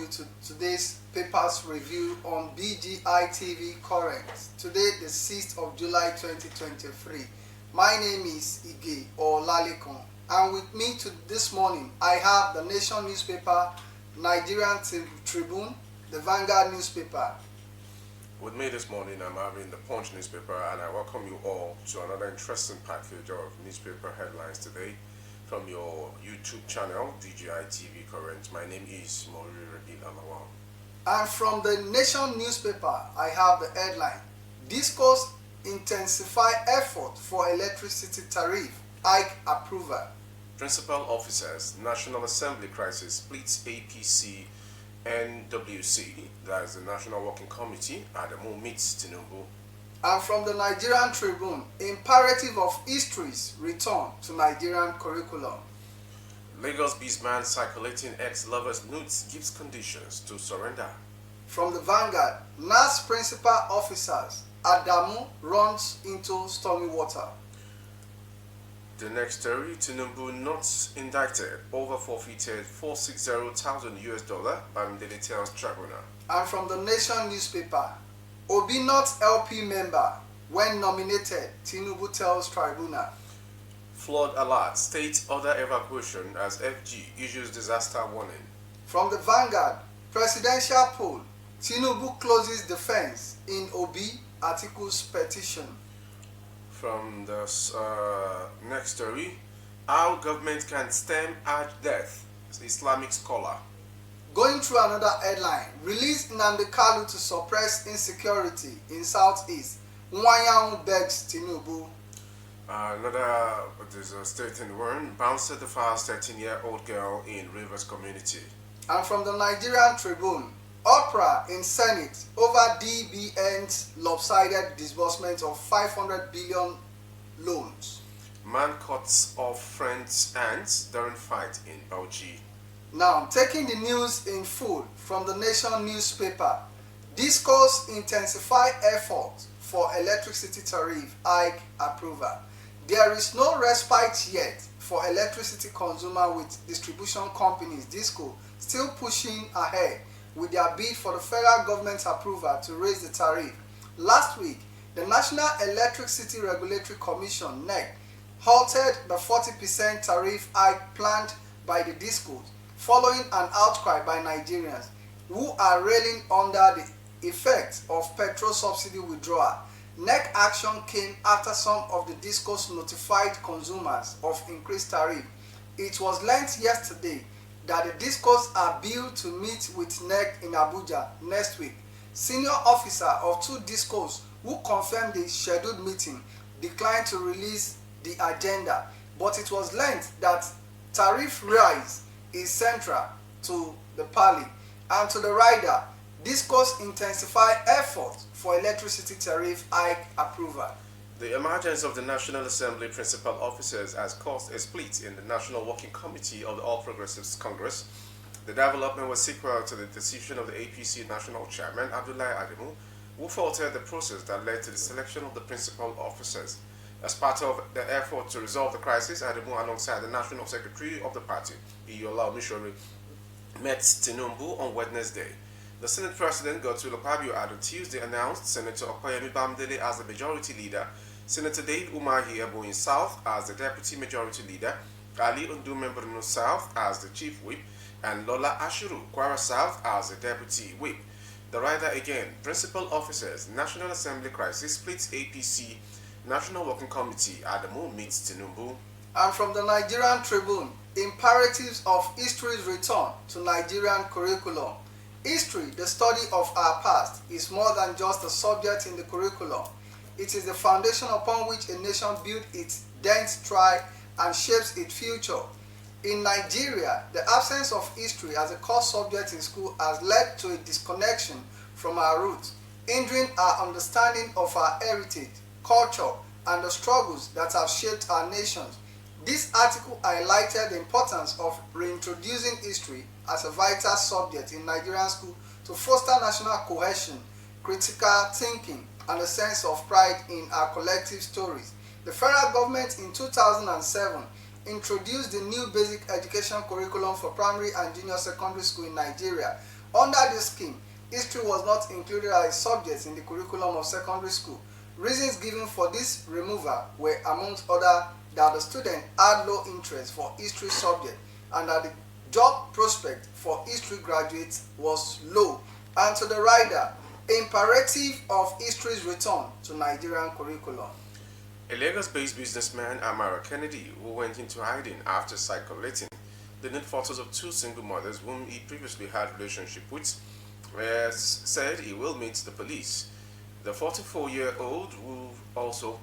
you to today's papers review on BGI TV Current. Today, the 6th of July 2023. My name is Ige or Lalikon, and with me this morning, I have the Nation newspaper, Nigerian Tribune, the Vanguard newspaper. With me this morning, I'm having the Punch newspaper, and I welcome you all to another interesting package of newspaper headlines today from your YouTube channel, BGI TV Current. My name is Mauri Rabi Amawal. And from the Nation newspaper, I have the headline, Discourse Intensify Effort for Electricity Tariff, hike approval. Principal Officers, National Assembly Crisis splits APC NWC, that is the National Working Committee, Adamu meets Tinubu. And from the Nigerian Tribune, imperative of histories return to Nigerian curriculum. Lagos businessman circulating ex-lovers nudes gives conditions to surrender. From the Vanguard, NAS principal officers, Adamu runs into stormy water. The next story, Tinubu not indicted over forfeited $460,000 Bamidele tells Tribunal. And from the Nation newspaper, Obi not LP member when nominated, Tinubu tells Tribunal. Flood alert, state order evacuation as FG issues disaster warning. From the Vanguard, presidential poll, Tinubu closes defense in Obi Atiku's petition. From the next story, how government can stem arch death, Islamic scholar. Going through another headline, release Nnamdi Kanu to suppress insecurity in Southeast. Nwanyang begs Tinubu. There's a state in the world, bouncer the fast 13-year-old girl in Rivers community. And from the Nigerian Tribune, Opera in Senate over DBN's lopsided disbursement of 500 billion loans. Man cuts off friend's hands during fight in Bauchi. Now, taking the news in full from the Nation newspaper, Discourse intensify effort for electricity tariff hike approval. There is no respite yet for electricity consumer with distribution companies Disco still pushing ahead with their bid for the federal government's approval to raise the tariff. Last week, the National Electricity Regulatory Commission (NEC) halted the 40% tariff hike planned by the DISCOs following an outcry by Nigerians who are railing under the effect of petrol subsidy withdrawal. NEC action came after some of the DISCOs notified consumers of increased tariff. It was learned yesterday that the DISCOs are billed to meet with NEC in Abuja next week. Senior officer of two DISCOs who confirmed the scheduled meeting declined to release the agenda, but it was learned that tariff rise is central to the parley. And to the rider, DISCOs intensify effort for electricity tariff hike approval. The emergence of the National Assembly principal officers has caused a split in the National Working Committee of the All Progressives Congress. The development was sequel to the decision of the APC National Chairman Abdullahi Adamu, who faulted the process that led to the selection of the principal officers. As part of the effort to resolve the crisis, Adamu, alongside the National Secretary of the party, Iyola Omishori, met Tinubu on Wednesday. The Senate President, Godswill Akpabio, on Tuesday announced Senator Okoyemi Bamidele as the Majority Leader, Senator Dave Umahi Eboyin South as the Deputy Majority Leader, Ali Undumembrunu South as the Chief Whip, and Lola Ashiru Kwara South as the Deputy Whip. The rider again, Principal Officers, National Assembly Crisis splits APC, National Working Committee, Adamu meets Tinubu. And from the Nigerian Tribune, imperatives of history's return to Nigerian curriculum. History, the study of our past, is more than just a subject in the curriculum. It is the foundation upon which a nation builds its dense tribe and shapes its future. In Nigeria, the absence of history as a core subject in school has led to a disconnection from our roots, hindering our understanding of our heritage, culture, and the struggles that have shaped our nations. This article highlighted the importance of reintroducing history as a vital subject in Nigerian school to foster national cohesion, critical thinking, and a sense of pride in our collective stories. The federal government in 2007 introduced the new basic education curriculum for primary and junior secondary school in Nigeria Under this scheme, history was not included as a subject in the curriculum of secondary school. Reasons given for this removal were, amongst others, that the student had low interest for history subject and that the job prospect for history graduates was low, and to the rider, imperative of history's return to Nigerian curriculum. A Lagos-based businessman, Amara Kennedy, who went into hiding after circulating the nude photos of two single mothers whom he previously had a relationship with, said he will meet the police. The 44-year-old, who also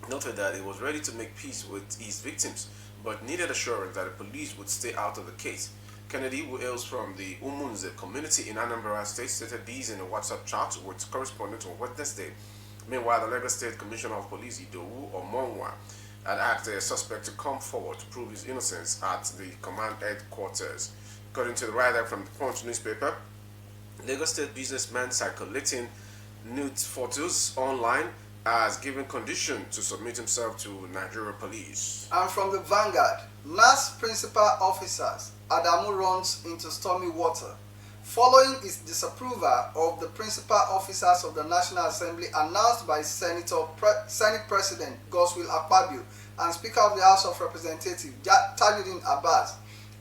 noted that he was ready to make peace with his victims, but needed assurance that the police would stay out of the case. Kennedy, who hails from the Umunze community in Anambra State, stated these in a WhatsApp chat with correspondent on Wednesday. Meanwhile, the Lagos State Commissioner of Police, Idowu Omonwa, had asked the suspect to come forward to prove his innocence at the command headquarters. According to the writer from the Punch newspaper, Lagos State businessman circulating nude photos online has given condition to submit himself to Nigeria police. And from the Vanguard, NAS principal officers, Adamu runs into stormy water. Following his disapproval of the principal officers of the National Assembly announced by Senate President Godswill Akpabio and Speaker of the House of Representatives Tajuddin Abbas,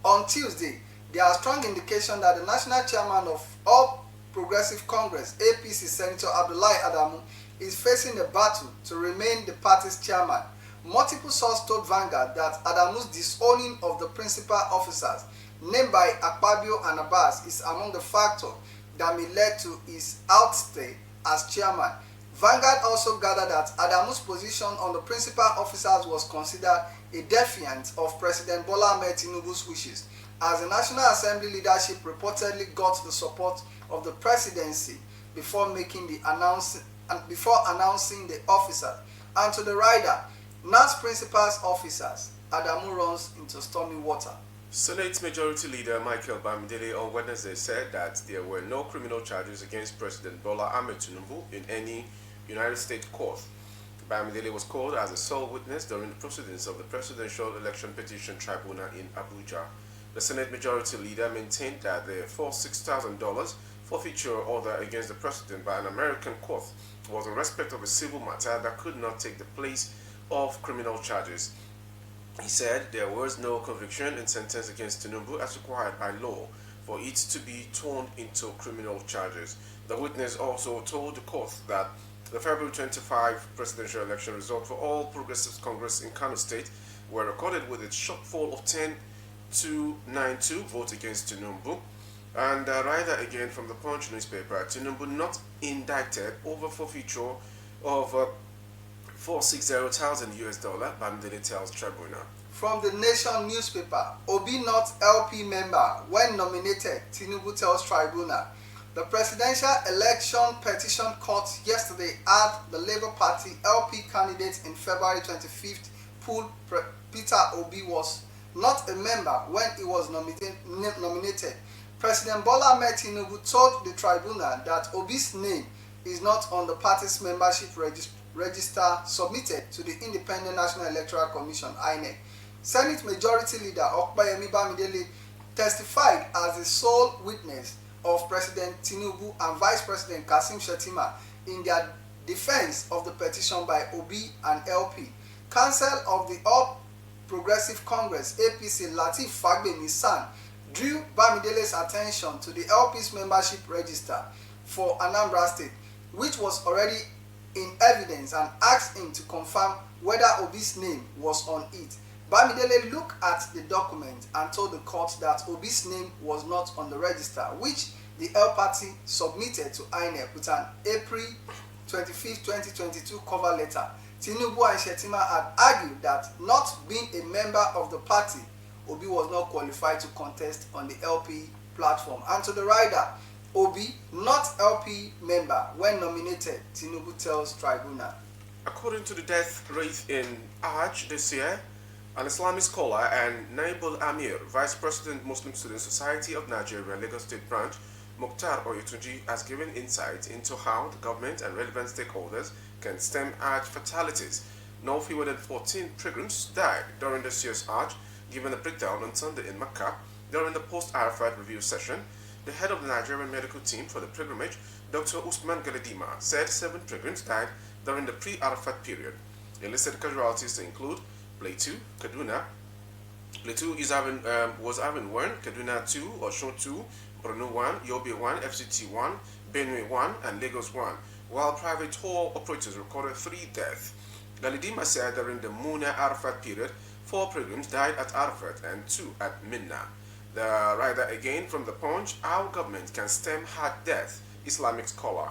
on Tuesday, there are strong indication that the National Chairman of All Progressive Congress, APC, Senator Abdullahi Adamu, is facing a battle to remain the party's chairman. Multiple sources told Vanguard that Adamu's disowning of the principal officers named by Akpabio and Abbas is among the factors that may lead to his outstay as chairman. Vanguard also gathered that Adamu's position on the principal officers was considered a defiance of President Bola Ahmed Tinubu's wishes, as the National Assembly leadership reportedly got the support of the presidency before announcing the officer. And to the rider, NAS principal's officers, Adamu runs into stormy water. Senate Majority Leader Michael Bamidele on Wednesday said that there were no criminal charges against President Bola Ahmed Tinubu in any United States court. Bamidele was called as a sole witness during the proceedings of the Presidential Election Petition Tribunal in Abuja. The Senate Majority Leader maintained that the $46,000 forfeiture order against the president by an American court was in respect of a civil matter that could not take the place of criminal charges. He said there was no conviction and sentence against Tinubu as required by law for it to be turned into criminal charges. The witness also told the court that the February 25 presidential election result for All Progressives Congress in Kano State were recorded with a shortfall of 10-9-2 votes against Tinubu. And rather again from the Punch newspaper, Tinubu not indicted over forfeiture of $460,000 Bamidele tells Tribunal. From the Nation newspaper, Obi not LP member when nominated, Tinubu tells Tribunal. The Presidential Election Petition Court yesterday had the Labour Party LP candidate in February 25th pool Peter Obi was not a member when he was nominated. President Bola Ahmed Tinubu told the tribunal that Obi's name is not on the party's membership register submitted to the Independent National Electoral Commission (INEC). Senate Majority Leader Okpayemi Bamidele testified as the sole witness of President Tinubu and Vice President Kassim Shettima in their defense of the petition by Obi and LP. Counsel of the All Progressive Congress (APC) Lateef Fagbemi's son drew Bamidele's attention to the LP's membership register for Anambra State, which was already in evidence, and asked him to confirm whether Obi's name was on it. Bamidele looked at the document and told the court that Obi's name was not on the register, which the L Party submitted to INEC with an April 25, 2022 cover letter. Tinubu and Shettima had argued that not being a member of the party, Obi was not qualified to contest on the LP platform. And to the rider, Obi, not LP member when nominated, Tinubu tells Tribunal. According to the death rate in Hajj this year, an Islamic scholar and Naibul Amir, Vice President Muslim Student Society of Nigeria, Lagos State Branch, Mukhtar Oyetunji, has given insight into how the government and relevant stakeholders can stem Hajj fatalities. No fewer than 14 pilgrims died during this year's Hajj, given a breakdown on Sunday in Makkah during the post-Arafat review session. The head of the Nigerian medical team for the pilgrimage, Dr. Usman Galadima, said 7 pilgrims died during the pre-Arafat period. He listed casualties to include Plateau, Kaduna. Plateau was having 1, Kaduna 2, Osun 2, Borno 1, Yobe 1, FCT 1, Benue 1, and Lagos 1, while private tour operators recorded 3 deaths. Galadima said during the Muna Arafat period, 4 pilgrims died at Arafat and 2 at Minna. The writer again from the Punch, our government can stem heart death, Islamic scholar.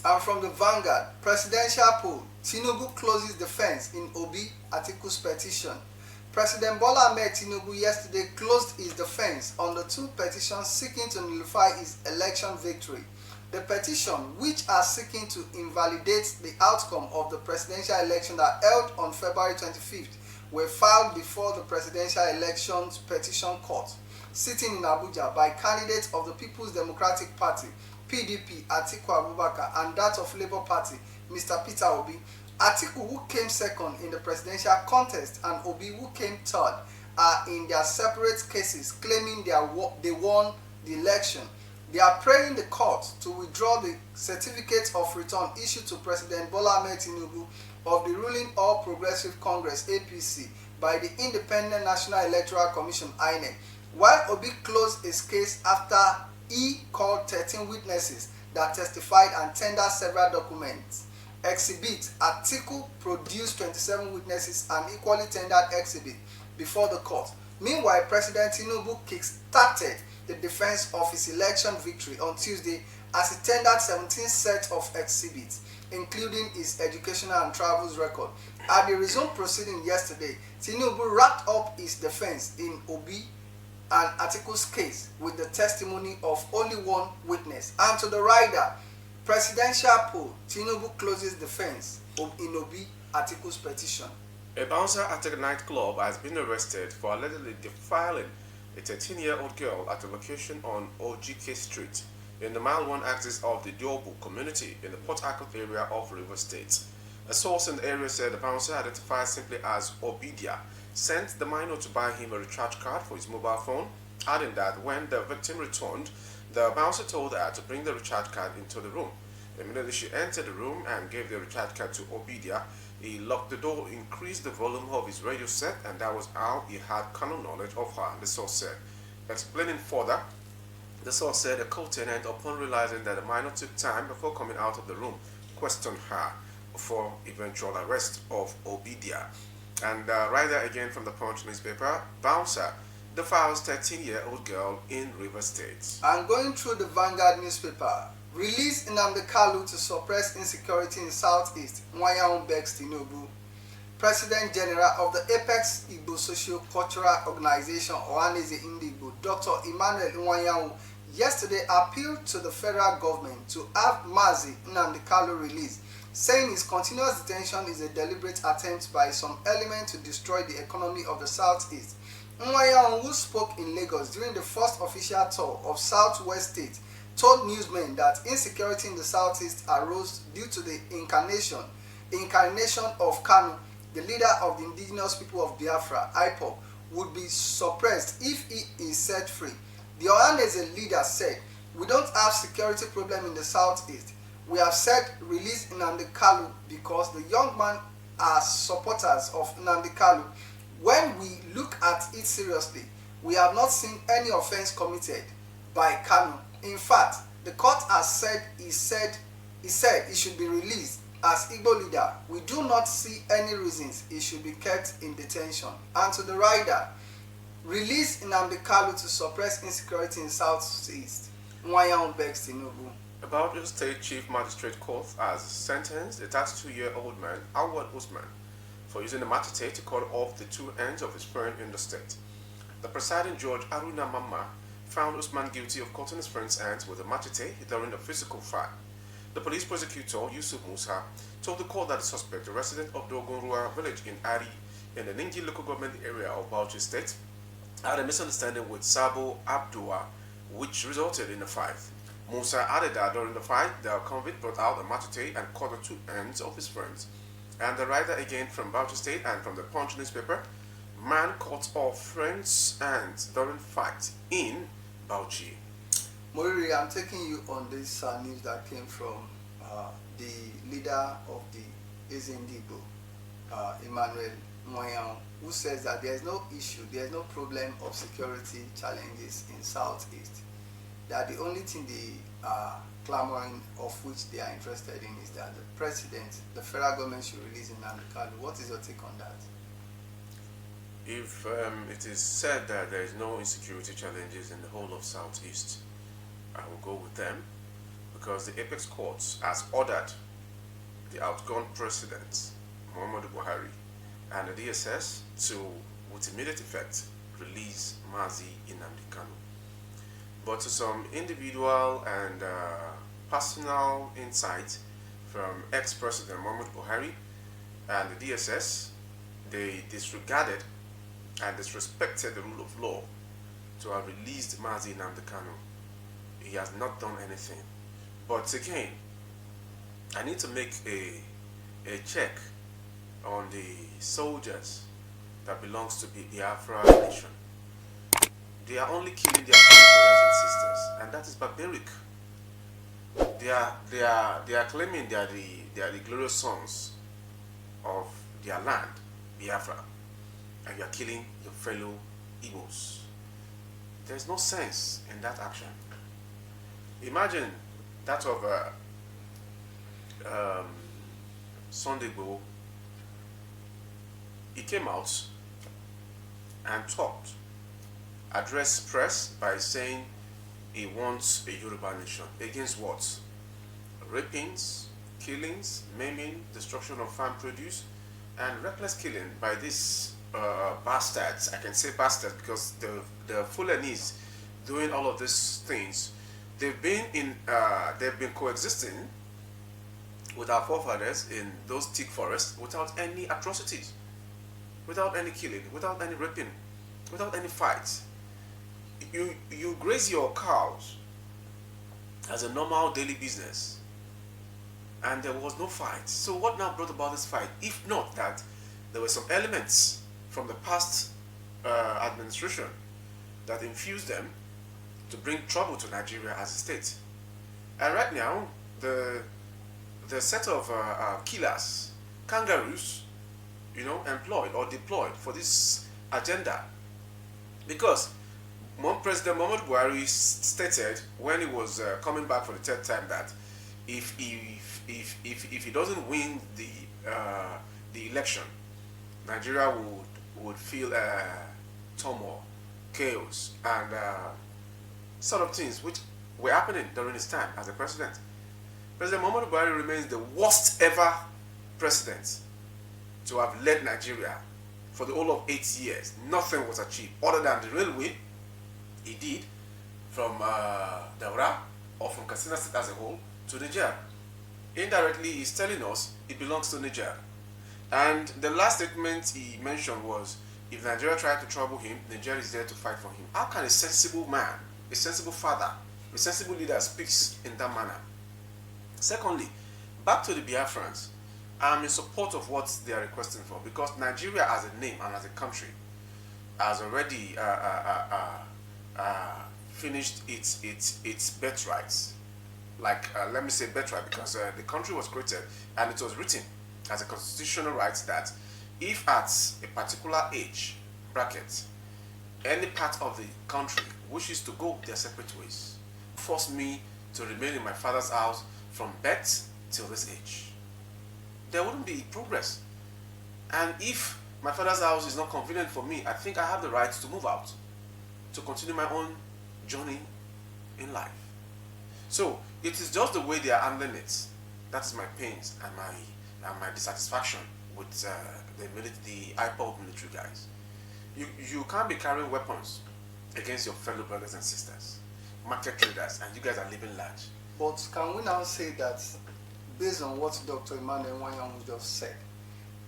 And from the Vanguard, presidential poll, Tinubu closes the fence in Obi Atiku's petition. President Bola Ahmed Tinubu yesterday closed his defense on the 2 petitions seeking to nullify his election victory. The petition, which are seeking to invalidate the outcome of the presidential election that held on February 25th, were filed before the Presidential Elections Petition Court, sitting in Abuja by candidates of the People's Democratic Party, PDP, Atiku Abubakar, and that of Labour Party, Mr. Peter Obi. Atiku, who came second in the presidential contest, and Obi, who came third, are in their separate cases claiming they won the election. They are praying the court to withdraw the certificate of return issued to President Bola Ahmed Tinubu of the ruling All Progressive Congress (APC) by the Independent National Electoral Commission (INEC), while Obi closed his case after he called 13 witnesses that testified and tendered several documents. Exhibit Atiku produced 27 witnesses and equally tendered exhibit before the court. Meanwhile, President Tinubu kick-started the defense of his election victory on Tuesday as he tendered 17 sets of exhibits, including his educational and travels record. At the resumed proceeding yesterday, Tinubu wrapped up his defense in Obi and Atiku's case with the testimony of only one witness. And to the rider, presidential poll, Tinubu closes defense in Obi Atiku's petition. A bouncer at a nightclub has been arrested for allegedly defiling a 13-year-old girl at a location on Ojike Street in the Mile 1 axis of the Diobu community in the Port Harcourt area of Rivers State. A source in the area said the bouncer, identified simply as Obidia, sent the minor to buy him a recharge card for his mobile phone, adding that when the victim returned, the bouncer told her to bring the recharge card into the room. Immediately she entered the room and gave the recharge card to Obidia. He locked the door, increased the volume of his radio set, and that was how he had carnal knowledge of her, the source said. Explaining further, the source said a co-tenant, upon realizing that the minor took time before coming out of the room, questioned her before eventual arrest of Obidia. And writer again from the Punch newspaper, bouncer defiles 13-year-old girl in Rivers State. And going through the Vanguard newspaper, release Nnamdi Kanu to suppress insecurity in Southeast, Nwayaun begs Tinubu. President General of the Apex Igbo Socio-Cultural Organization, Ohaneze Ndigbo, Dr. Emmanuel Nwayaun, yesterday appealed to the federal government to have Mazi Nnamdi Kanu released, saying his continuous detention is a deliberate attempt by some element to destroy the economy of the Southeast. Nwayaun, who spoke in Lagos during the first official tour of Southwest State, told newsmen that insecurity in the Southeast arose due to the incarnation of Kanu, the leader of the indigenous people of Biafra, IPOB, would be suppressed if he is set free. The Ohaneze leader said, "We don't have security problem in the Southeast. We have said release Nnamdi Kanu because the young man are supporters of Nnamdi Kanu. When we look at it seriously, we have not seen any offense committed by Kanu. In fact, the court has said he should be released. As Igbo leader, we do not see any reasons he should be kept in detention." And to the rider, release Nnamdi Kanu to suppress insecurity in Southeast, Nwayaun begs Tinubu. About the State Chief Magistrate Court has sentenced a 32-year-old man, Awad Usman, for using a machete to cut off the 2 ends of his friend in the state. The presiding judge, Aruna Mama, found Usman guilty of cutting his friend's hands with a machete during a physical fight. The police prosecutor, Yusuf Musa, told the court that the suspect, a resident of Dogonrua village in Ari, in the Ningi local government area of Bauchi State, had a misunderstanding with Sabo Abdua, which resulted in a fight. Musa added that during the fight, the convict brought out a machete and cut the 2 ends of his friends. And the writer again from Bauchi State and from the Punch newspaper, man cut off friend's hands during fight in Bauchi. Moriri, I'm taking you on this news that came from the leader of the Ezindibo, Emmanuel Moyan, who says that there is no issue, there is no problem of security challenges in Southeast. That the only thing they are clamoring of which they are interested in is that the president, the federal government should release Nnamdi Kanu. What is your take on that? If it is said that there is no insecurity challenges in the whole of Southeast, I will go with them because the Apex Courts has ordered the outgone president, Muhammadu Buhari, and the DSS to, with immediate effect, release Mazi Nnamdi Kanu. But to some individual and personal insight from ex-president Muhammadu Buhari and the DSS, they disregarded and disrespected the rule of law to have released Mazi Nnamdi Kanu. He has not done anything. But again, I need to make a check on the soldiers that belongs to the Biafra nation. They are only killing their brothers and sisters, and that is barbaric. They are claiming they are the glorious sons of their land, Biafra, and you are killing your fellow Igbos. There is no sense in that action. Imagine that of Sunday Igboho. He came out and talked, addressed press by saying he wants a Yoruba nation. Against what? Rapings, killings, maiming, destruction of farm produce, and reckless killing by these bastards. I can say bastards because the Fulanese doing all of these things. They've been coexisting with our forefathers in those thick forests without any atrocities, without any killing, without any raping, without any fights. You graze your cows as a normal daily business, and there was no fight. So what now brought about this fight? If not that there were some elements from the past administration that infused them to bring trouble to Nigeria as a state. And right now, the set of killers, kangaroos, employed or deployed for this agenda, because President Muhammadu Buhari stated when he was coming back for the third time that if he doesn't win the election, Nigeria would feel turmoil, chaos, and sort of things which were happening during his time as a president. President Muhammadu Buhari remains the worst ever president to have led Nigeria for the whole of 8 years. Nothing was achieved other than the railway he did from Daura or from Katsina State as a whole to Niger. Indirectly, he's telling us it belongs to Niger. And the last statement he mentioned was, if Nigeria tried to trouble him, Nigeria is there to fight for him. How can a sensible man, a sensible father, a sensible leader speaks in that manner? Secondly, back to the Biafrans, I'm in support of what they are requesting for, because Nigeria as a name and as a country has already finished its birthrights. Let me say birthright, because the country was created and it was written as a constitutional right that if at a particular age bracket any part of the country wishes to go their separate ways, force me to remain in my father's house from birth till this age, there wouldn't be progress. And if my father's house is not convenient for me, I think I have the right to move out to continue my own journey in life. So it is just the way they are handling it. That is my pains and my dissatisfaction with the IPOB military guys. You can't be carrying weapons against your fellow brothers and sisters, market traders, and you guys are living large. But can we now say that, based on what Dr. Emmanuel Moyan just said,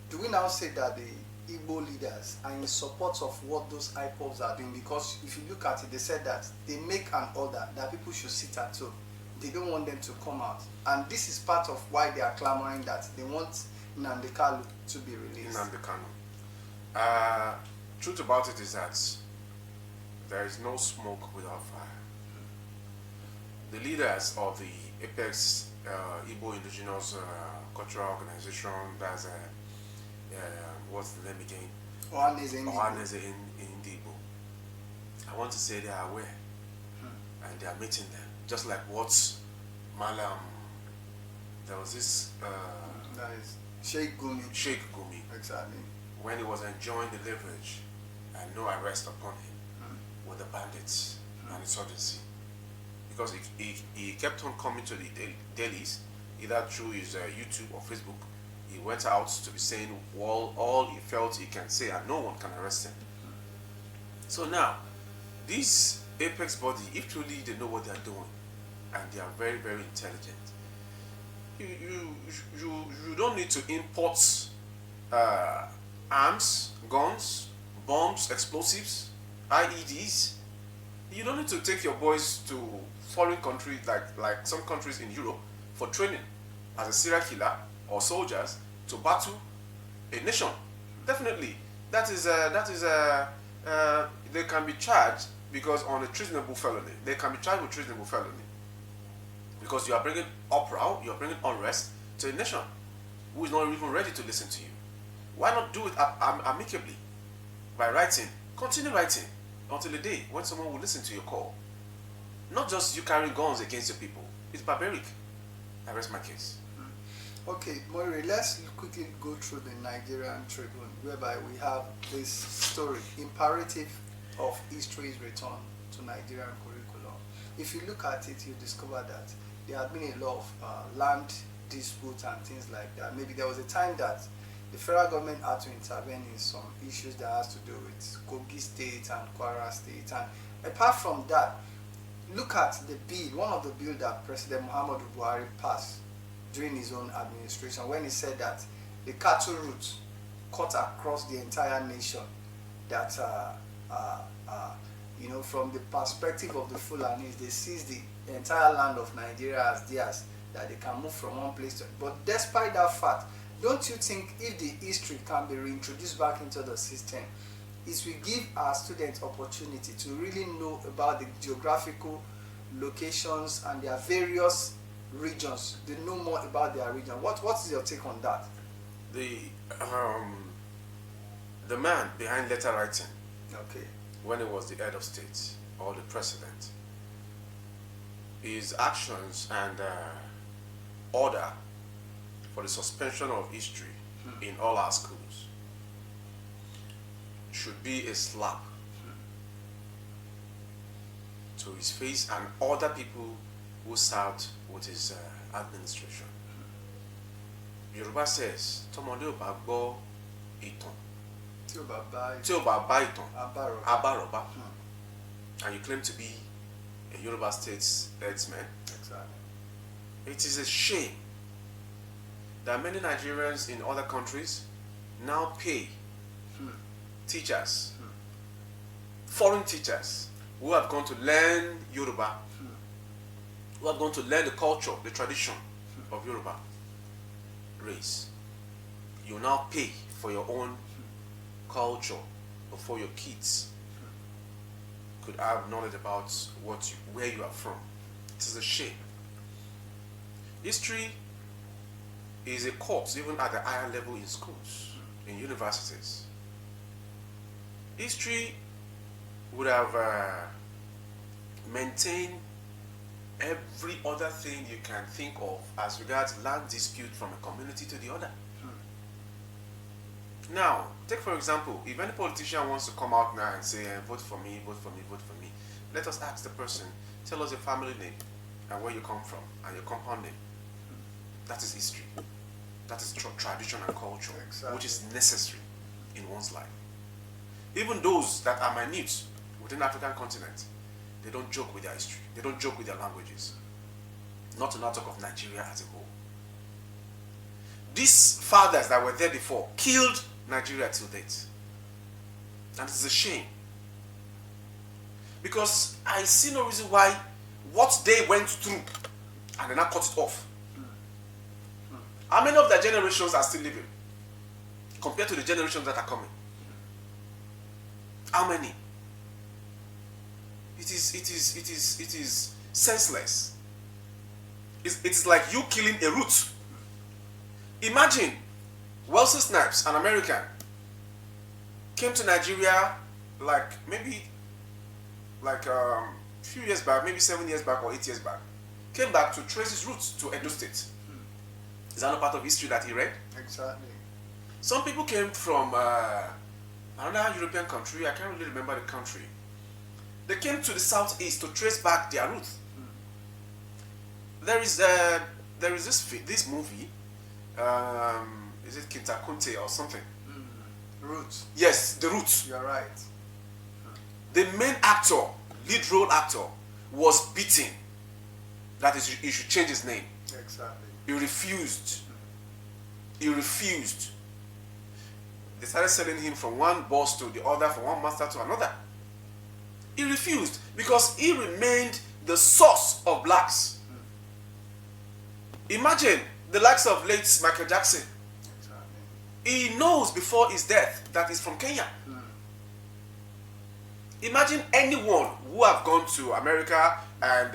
do we now say that the Igbo leaders are in support of what those IPOBs are doing? Because if you look at it, they said that they make an order that people should sit at home. They don't want them to come out. And this is part of why they are clamoring that they want Nnamdi Kanu to be released. Nnamdi Kanu. Truth about it is that there is no smoke without fire. the leaders of the Apex Igbo Indigenous Cultural Organization, that's what's the name again? Ohaneze in Igbo. I want to say they are aware and they are meeting them. Just like what Malam, there was this that is Sheikh Gumi. Exactly. When he was enjoying the leverage and no arrest upon him with the bandits and insurgency. Because he kept on coming to the dailies, either through his YouTube or Facebook. He went out to be saying all he felt he can say, and no one can arrest him. So now, this apex body, if truly they know what they are doing, and they are very, very intelligent, you don't need to import arms, guns, bombs, explosives, IEDs. You don't need to take your boys to foreign countries like some countries in Europe for training as a serial killer or soldiers to battle a nation. Definitely, they can be charged because on a treasonable felony. They can be charged with treasonable felony because you are bringing uproar, you are bringing unrest to a nation who is not even ready to listen to you. Why not do it amicably by writing? Continue writing until the day when someone will listen to your call. Not just you carrying guns against your people. It's barbaric. I rest my case. Okay, Mori, let's quickly go through the Nigerian Tribune, whereby we have this story, imperative of history's return to Nigerian curriculum. If you look at it, you discover that there have been a lot of land disputes and things like that. Maybe there was a time that the federal government had to intervene in some issues that has to do with Kogi State and Kwara State. And apart from that, look at the bill, one of the bills that President Muhammadu Buhari passed during his own administration, when he said that the cattle route cut across the entire nation, that from the perspective of the Fulanis, they seize the entire land of Nigeria as theirs, that they can move from one place to. But despite that fact, don't you think if the history can be reintroduced back into the system, it will give our students opportunity to really know about the geographical locations and their various regions? They know more about their region. What is your take on that? The man behind letter writing, okay, when he was the head of state or the president, his actions and order for the suspension of history in all our schools should be a slap to his face and other people who served with his administration. Yoruba says, "Tọmọdé ò bá gbọ́ ìtàn, tí ò bá bá ìtàn, abárọ̀bá." And you claim to be a Yoruba State's headsman. Exactly. It is a shame that many Nigerians in other countries now pay teachers, foreign teachers, who have gone to learn Yoruba, who have gone to learn the culture, the tradition of Yoruba race. You now pay for your own culture before your kids could have knowledge about where you are from. It is a shame. History is a course even at the higher level in schools, in universities. History would have maintained every other thing you can think of as regards land dispute from a community to the other. Now, take for example, if any politician wants to come out now and say, vote for me, vote for me, vote for me, let us ask the person, tell us your family name and where you come from and your compound name. That is history. That is tradition and culture, exactly, which is necessary in one's life. Even those that are minute within the African continent, they don't joke with their history. They don't joke with their languages. Not to not talk of Nigeria as a whole. These fathers that were there before killed Nigeria till date. And it's a shame. Because I see no reason why what they went through and they now cut it off. How many of their generations are still living compared to the generations that are coming? How many? It is senseless. it's like you killing a root. Imagine Wesley Snipes, an American, came to Nigeria like maybe like few years back, maybe 7 years back or 8 years back. Came back to trace his roots to Edo State. Is that not part of history that he read? Exactly. Some people came from another European country. I can't really remember the country. They came to the southeast to trace back their roots. There is this movie. Is it Kintakunte or something? Roots. Yes, The Roots. You're right. The main actor, lead role actor, was beaten. That is, he should change his name. Exactly. He refused. He refused. They started selling him from one boss to the other, from one master to another. He refused because he remained the source of blacks. Imagine the likes of late Michael Jackson. Exactly. He knows before his death that he's from Kenya. Imagine anyone who have gone to America and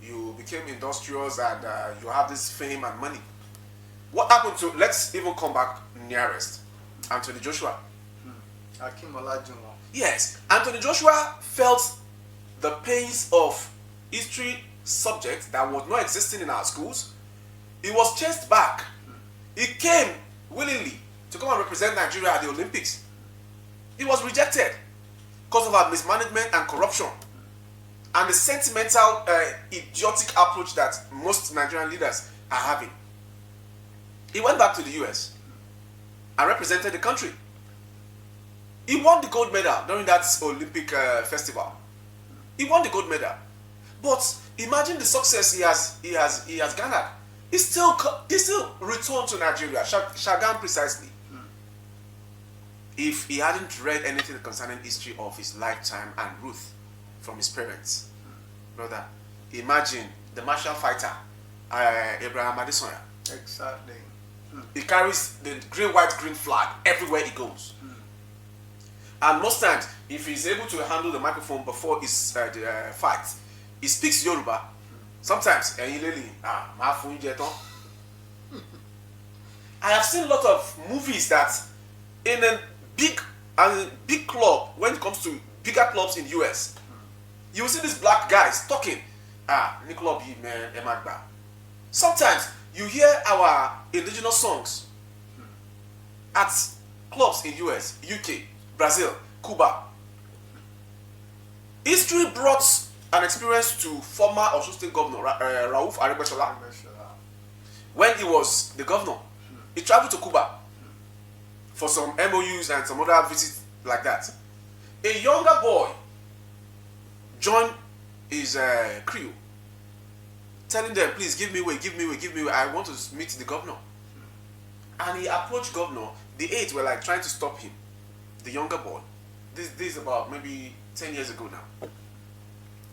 you became industrious and you have this fame and money. What happened to, let's even come back nearest, Anthony Joshua. Akim Olajuwon. Yes, Anthony Joshua felt the pains of history subject that was not existing in our schools. He was chased back. He came willingly to come and represent Nigeria at the Olympics. He was rejected because of our mismanagement and corruption and the sentimental, idiotic approach that most Nigerian leaders are having. He went back to the US and represented the country. He won the gold medal during that Olympic festival. He won the gold medal. But imagine the success he has garnered. He still returned to Nigeria, Shagam precisely. If he hadn't read anything concerning history of his lifetime and Ruth from his parents. Brother, imagine the martial fighter, Abraham Adesanya. Exactly. He carries the green, white, green flag everywhere he goes. And most times, if he's able to handle the microphone before his fight, he speaks Yoruba. Sometimes, I have seen a lot of movies that in a big club, when it comes to bigger clubs in US, you will see these black guys talking. Nicola B, man, Emagba. Sometimes you hear our indigenous songs at clubs in US, UK, Brazil, Cuba. History brought an experience to former Osun State Governor Rauf Aregbesola. When he was the governor, he traveled to Cuba for some MOUs and some other visits like that. A younger boy joined his crew, telling them, please give me way, give me way, give me way. I want to meet the governor. And he approached governor. The aides were like trying to stop him. The younger boy. This is about maybe 10 years ago now.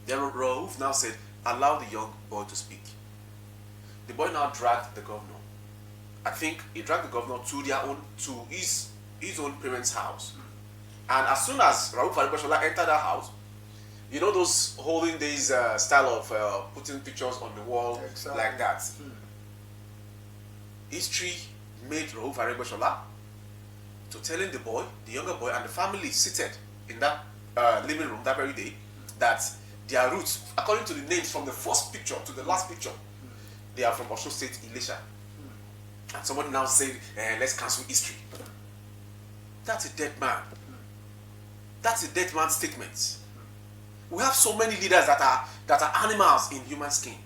Then Rauf now said, allow the young boy to speak. The boy now dragged the governor. I think he dragged the governor to his own parents' house. And as soon as Rauf Aregbesola entered that house, you know those holding days style of putting pictures on the wall, exactly, like that. History made Rauf Aregbesola to telling the boy, the younger boy, and the family seated in that living room that very day, that their roots, according to the names from the first picture to the last picture, they are from Osun State, Ilesha. And somebody now said, let's cancel history. That's a dead man. That's a dead man's statement. We have so many leaders that are animals in human skin.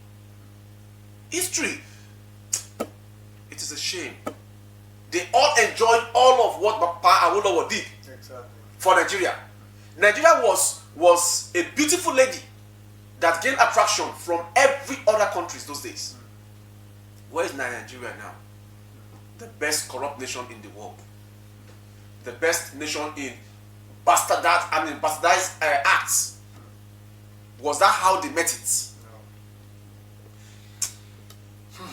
History, it is a shame. They all enjoyed all of what Papa Awolowo did, exactly, for Nigeria. Nigeria was a beautiful lady that gained attraction from every other countries those days. Where is Nigeria now? The best corrupt nation in the world. The best nation in bastardized acts. Was that how they met it? No.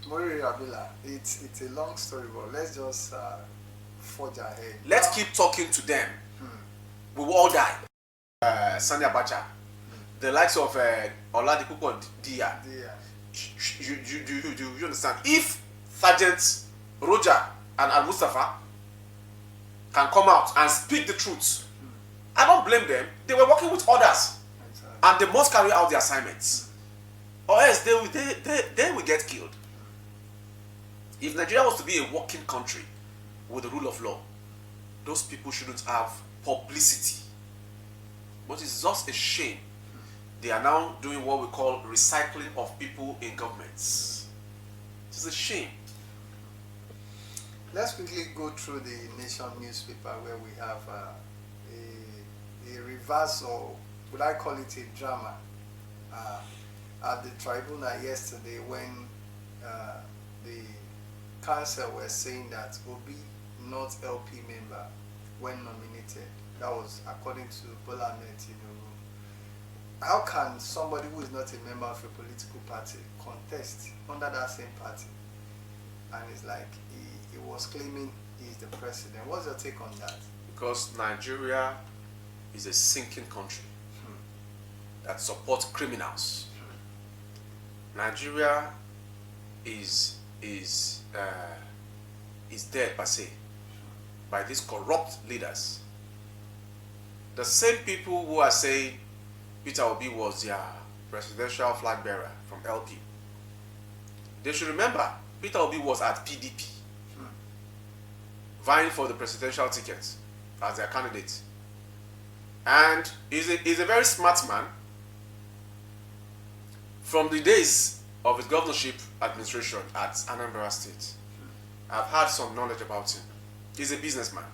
Moriri Abila, it's a long story, but let's just forge ahead. Let's keep talking to them. We will all die. Sani Abacha, the likes of Oladipupo Dia, you understand? If Sergeant Roger and Al Mustafa can come out and speak the truth, I don't blame them. They were working with others, and they must carry out their assignments, or else they will get killed. If Nigeria was to be a working country with the rule of law, those people shouldn't have publicity. But it's just a shame they are now doing what we call recycling of people in governments. It's a shame. Let's quickly go through the Nation newspaper where we have a reverse, or would I call it a drama, at the tribunal yesterday when the council were saying that Obi, not LP member, when nominated. That was according to Bola Ahmed Tinubu. How can somebody who is not a member of a political party contest under that same party? And it's like he was claiming he's the president. What's your take on that? Because Nigeria is a sinking country that supports criminals. Nigeria is dead per se by these corrupt leaders. The same people who are saying Peter Obi was their presidential flag bearer from LP, they should remember Peter Obi was at PDP vying for the presidential ticket as their candidate, and he's a very smart man. From the days of his governorship administration at Anambra State, I've had some knowledge about him. He's a businessman.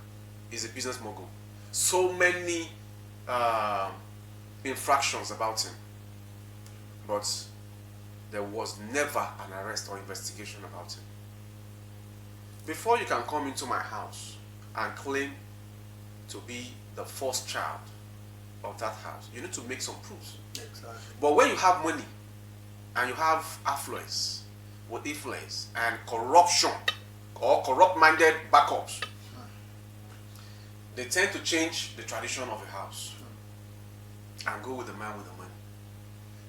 He's a business mogul. So many infractions about him, but there was never an arrest or investigation about him. Before you can come into my house and claim to be the first child of that house, you need to make some proofs. Exactly. But when you have money and you have affluence with influence and corruption or corrupt-minded backups, they tend to change the tradition of a house and go with the man with the money.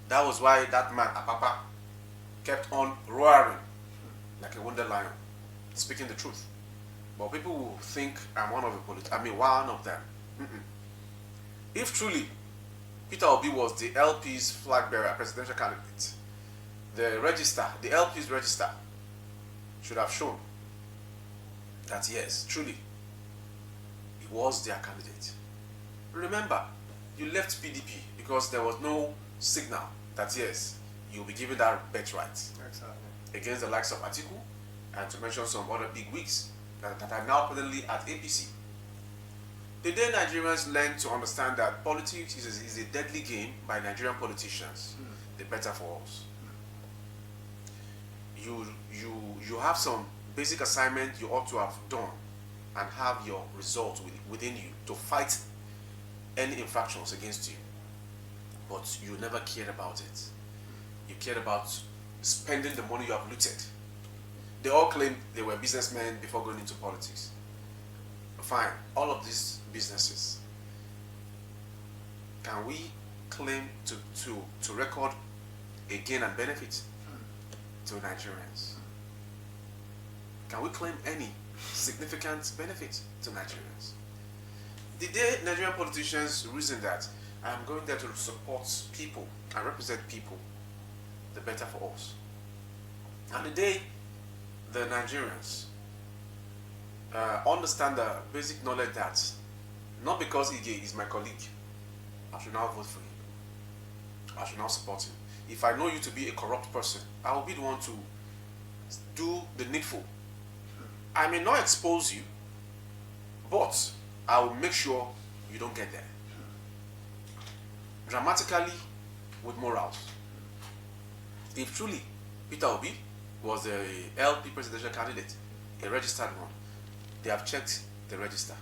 That was why that man, Apapa, kept on roaring like a wounded lion, speaking the truth. But people will think I'm one of one of them. If truly Peter Obi was the LP's flag bearer, presidential candidate, the LP's register should have shown that yes, truly, he was their candidate. Remember, you left PDP because there was no signal that yes, you'll be given that birthright. Exactly. Against the likes of Atiku, and to mention some other big wigs that are now presently at APC. The day Nigerians learn to understand that politics is a deadly game by Nigerian politicians, the better for us. You have some basic assignment you ought to have done and have your result within you to fight any infractions against you. But you never cared about it. You cared about spending the money you have looted. They all claim they were businessmen before going into politics. Fine, all of these businesses, can we claim to record a gain and benefit to Nigerians? Can we claim any significant benefit to Nigerians? The day Nigerian politicians reason that I'm going there to support people and represent people, the better for us. And the day the Nigerians understand the basic knowledge that not because Ige is my colleague, I should now vote for him. I should now support him. If I know you to be a corrupt person, I will be the one to do the needful. I may not expose you, but I will make sure you don't get there. Dramatically, with morals. If truly Peter Obi was a LP presidential candidate, a registered one, they have checked the register.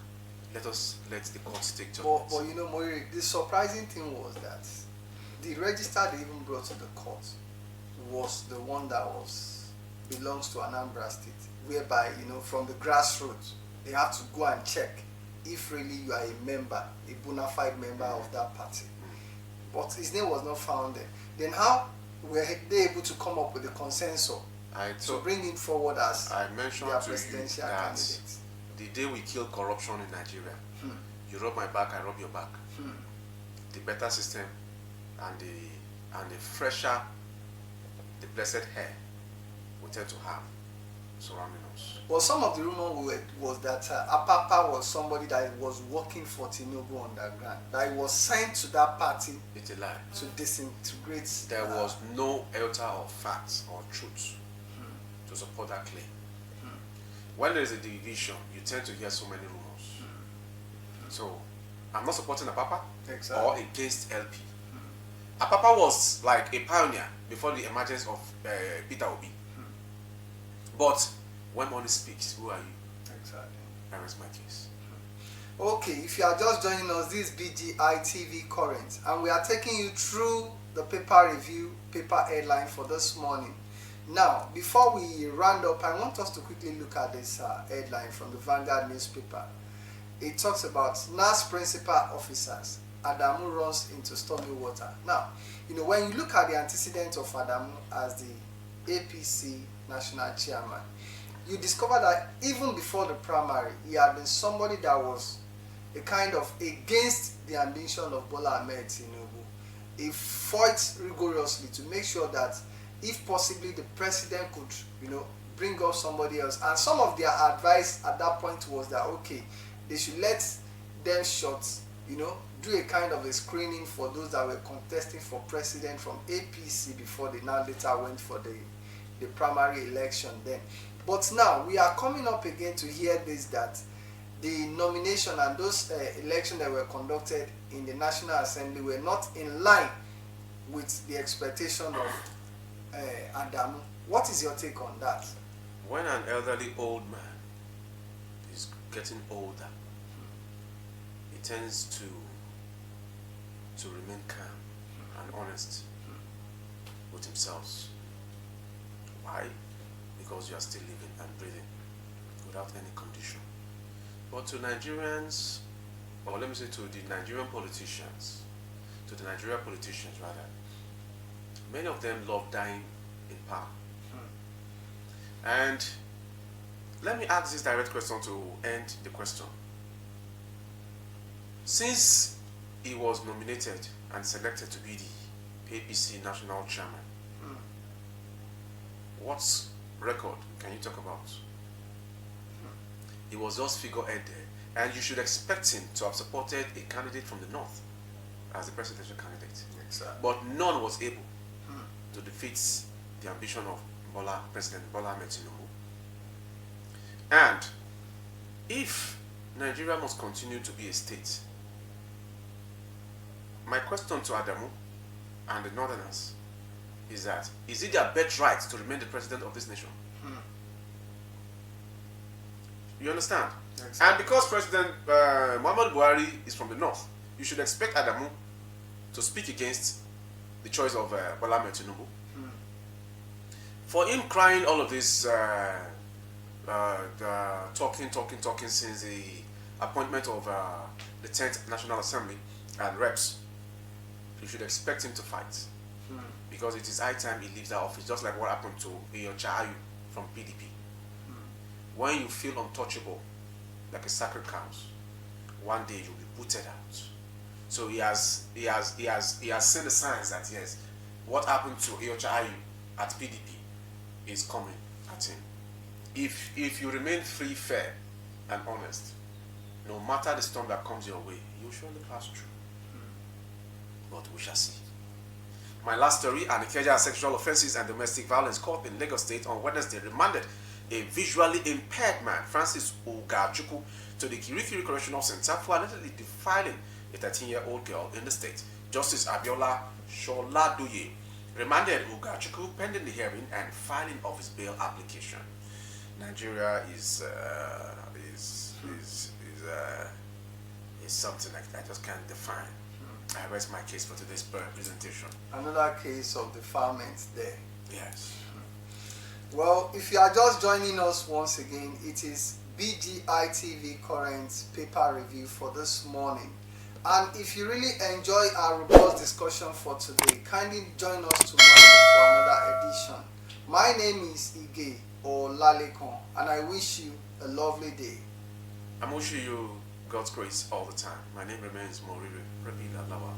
Let the courts take judgment. But you know, Moiri, the surprising thing was that the register they even brought to the court was the one that belongs to Anambra State, whereby, you know, from the grassroots, they have to go and check if really you are a member, a bona fide member of that party. But his name was not found there. Then how were they able to come up with a consensus to bring him forward as I mentioned their to you presidential that candidate? the day we kill corruption in Nigeria, you rub my back, I rub your back. The better system and the fresher, the blessed hair we tend to have surrounding us. Well, some of the rumor was that Apapa was somebody that was working for Tinubu underground, that he was sent to that party. It's a lie. To disintegrate. There was no iota of facts or truth to support that claim. When there is a division, you tend to hear so many rumors. So, I'm not supporting Apapa or against LP. Apapa was like a pioneer before the emergence of Peter Obi. But when money speaks, who are you? Exactly. That is my case. Okay, if you are just joining us, this is BGI TV Current, and we are taking you through the paper review, paper headline for this morning. Now, before we round up, I want us to quickly look at this headline from the Vanguard newspaper. It talks about NAS principal officers. Adamu runs into stormy water. Now, when you look at the antecedents of Adamu as the APC national chairman, you discover that even before the primary, he had been somebody that was a kind of against the ambition of Bola Ahmed Tinubu. He fought rigorously to make sure that if possibly the president could, bring up somebody else. And some of their advice at that point was that, okay, they should let them short, do a kind of a screening for those that were contesting for president from APC before they now later went for the primary election then. But now we are coming up again to hear this, that the nomination and those elections that were conducted in the National Assembly were not in line with the expectation of Adamu. What is your take on that? When an elderly old man is getting older, he tends to remain calm and honest with himself. Why? Because you are still living and breathing without any condition. But to Nigerians, or let me say to the Nigerian politicians, rather, many of them love dying in power. And let me ask this direct question to end the question. Since he was nominated and selected to be the APC national chairman, what record can you talk about? He was just figurehead there, and you should expect him to have supported a candidate from the north as the presidential candidate. Exactly. But none was able to defeat the ambition of President Bola Ahmed Tinubu. And if Nigeria must continue to be a state, my question to Adamu and the Northerners is that, is it their birthright to remain the president of this nation? You understand? Exactly. And because President Muhammad Buhari is from the north, you should expect Adamu to speak against the choice of Bola Ahmed Tinubu. For him crying all of this, talking since the appointment of the 10th National Assembly and reps, you should expect him to fight. Because it is high time he leaves that office, just like what happened to Chayu from PDP. When you feel untouchable, like a sacred cow, one day you'll be booted out. So he has seen the signs that yes, what happened to Chayu at PDP is coming at him. If you remain free, fair, and honest, no matter the storm that comes your way, you'll surely pass through. But we shall see. My last story, an Ikeja Sexual Offences and Domestic Violence Court in Lagos State on Wednesday remanded a visually impaired man, Francis Ugachukwu, to the Kirikiri Correctional Center for allegedly defiling a 13-year-old girl in the state. Justice Abiola Sholadoye remanded Ugachukwu pending the hearing and filing of his bail application. Nigeria is something like that I just can't define. I rest my case for today's presentation. Another case of defilement there. Yes. Well, if you are just joining us once again, it is BGI TV Current paper review for this morning. And if you really enjoy our robust discussion for today, kindly join us tomorrow for another edition. My name is Ige or Lalekon, and I wish you a lovely day. I'm wishing you God's grace all the time. My name remains Moriri Rabila Lawa.